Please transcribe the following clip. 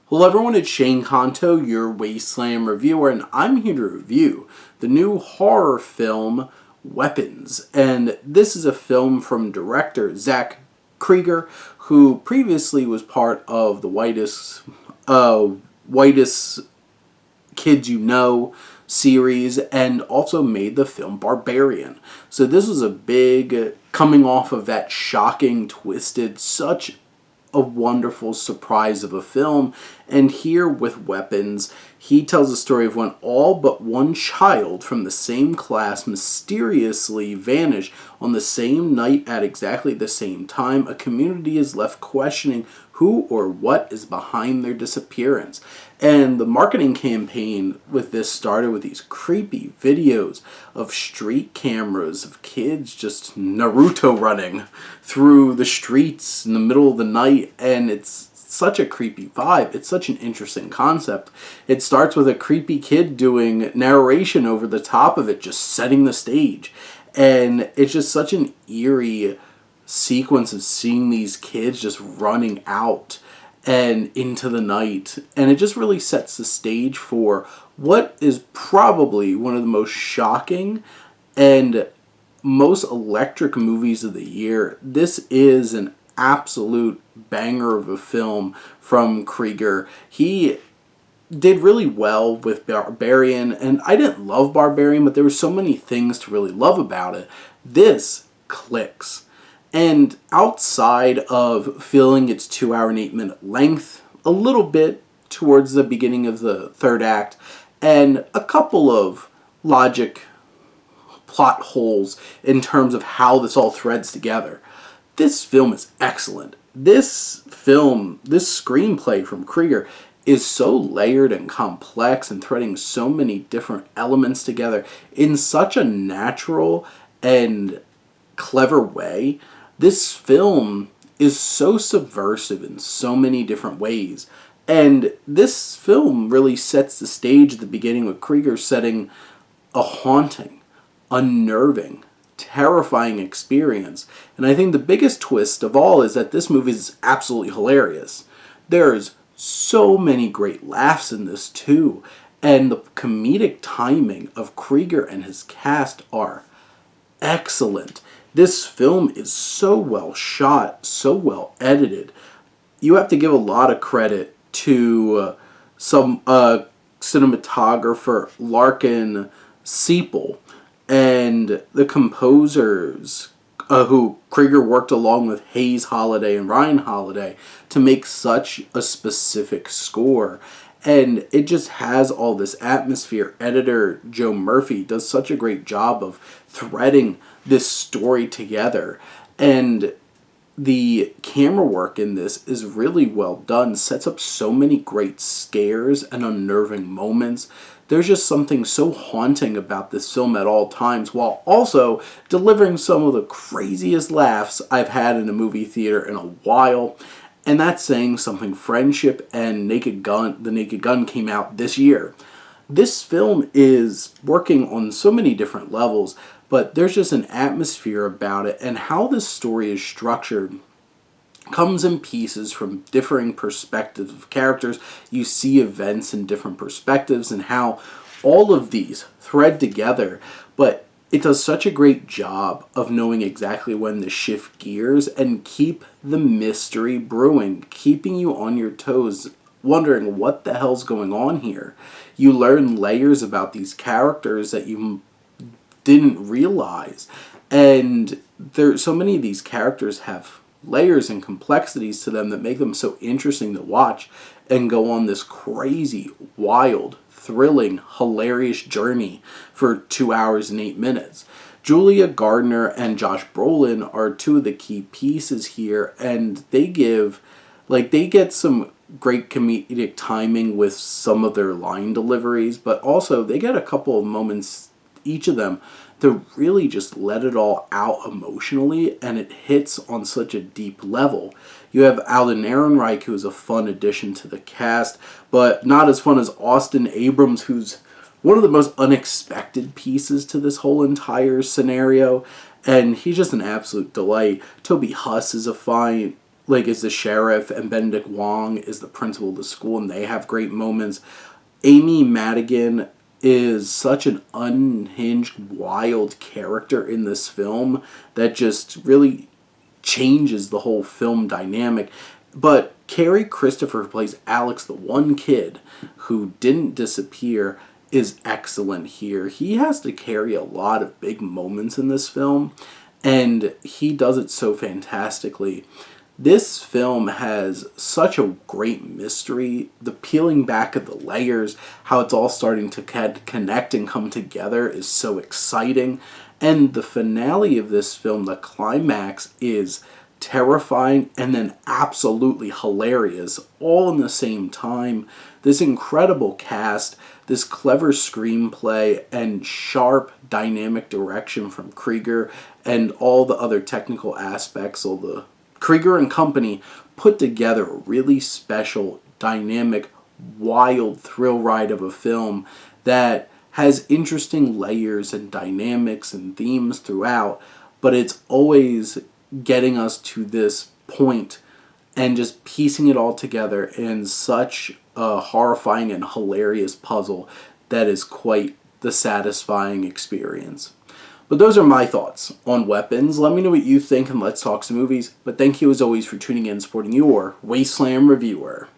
Hello everyone, it's Shane Kanto, your Wasteland reviewer, and I'm here to review the new horror film, Weapons. And this is a film from director Zach Krieger, who previously was part of the Whitest Kids You Know series and also made the film Barbarian. So this was a big, coming off of that shocking, twisted, such a wonderful surprise of a film. And here with Weapons, he tells the story of when all but one child from the same class mysteriously vanish on the same night at exactly the same time. A community is left questioning who or what is behind their disappearance. And the marketing campaign with this started with these creepy videos of street cameras of kids just Naruto running through the streets in the middle of the night, and it's such a creepy vibe. It's such an interesting concept. It starts with a creepy kid doing narration over the top of it, just setting the stage. And it's just such an eerie sequence of seeing these kids just running out and into the night. And it just really sets the stage for what is probably one of the most shocking and most electric movies of the year. This is an absolute banger of a film from Krieger. He did really well with Barbarian, and I didn't love Barbarian, but there were so many things to really love about it. This clicks. And outside of filling its 2 hour and 8 minute length, a little bit towards the beginning of the third act, and a couple of logic plot holes in terms of how this all threads together, this film is excellent. This screenplay from Krieger is so layered and complex and threading so many different elements together in such a natural and clever way. This film is so subversive in so many different ways. And this film really sets the stage at the beginning with Krieger setting a haunting, unnerving, terrifying experience. And I think the biggest twist of all is that this movie is absolutely hilarious. There's so many great laughs in this too. And the comedic timing of Krieger and his cast are excellent. This film is so well shot, so well edited. You have to give a lot of credit to some cinematographer, Larkin Siepel, and the composers who Krieger worked along with Hayes Holiday and Ryan Holiday to make such a specific score. And it just has all this atmosphere. Editor Joe Murphy does such a great job of threading this story together. And the camera work in this is really well done, sets up so many great scares and unnerving moments. There's just something so haunting about this film at all times, while also delivering some of the craziest laughs I've had in a movie theater in a while. And that's saying something. Friendship and The Naked Gun came out this year. This film is working on so many different levels, but there's just an atmosphere about it, and how this story is structured comes in pieces from differing perspectives of characters. You see events in different perspectives and how all of these thread together, but it does such a great job of knowing exactly when to shift gears and keep the mystery brewing, keeping you on your toes, wondering what the hell's going on here. You learn layers about these characters that you didn't realize, and so many of these characters have layers and complexities to them that make them so interesting to watch and go on this crazy, wild, thrilling, hilarious journey for 2 hours and 8 minutes. Julia Gardner and Josh Brolin are two of the key pieces here, and they get some great comedic timing with some of their line deliveries, but also they get a couple of moments, each of them, to really just let it all out emotionally, and it hits on such a deep level. You have Alden Ehrenreich, who is a fun addition to the cast, but not as fun as Austin Abrams, who's one of the most unexpected pieces to this whole entire scenario, and he's just an absolute delight. Toby Huss is a fine like is the sheriff, and Benedict Wong is the principal of the school, and they have great moments. Amy Madigan is such an unhinged, wild character in this film that just really changes the whole film dynamic. But Carrie Christopher, who plays Alex, the one kid who didn't disappear, is excellent here. He has to carry a lot of big moments in this film, and he does it so fantastically. This film has such a great mystery. The peeling back of the layers, how it's all starting to connect and come together is so exciting. And the finale of this film, the climax, is terrifying and then absolutely hilarious all in the same time. This incredible cast, this clever screenplay, and sharp dynamic direction from Krieger, and all the other technical aspects, all the Krieger and company put together a really special, dynamic, wild thrill ride of a film that has interesting layers and dynamics and themes throughout, but it's always getting us to this point and just piecing it all together in such a horrifying and hilarious puzzle that is quite the satisfying experience. But those are my thoughts on Weapons. Let me know what you think, and let's talk some movies. But thank you as always for tuning in and supporting your Wasteland reviewer.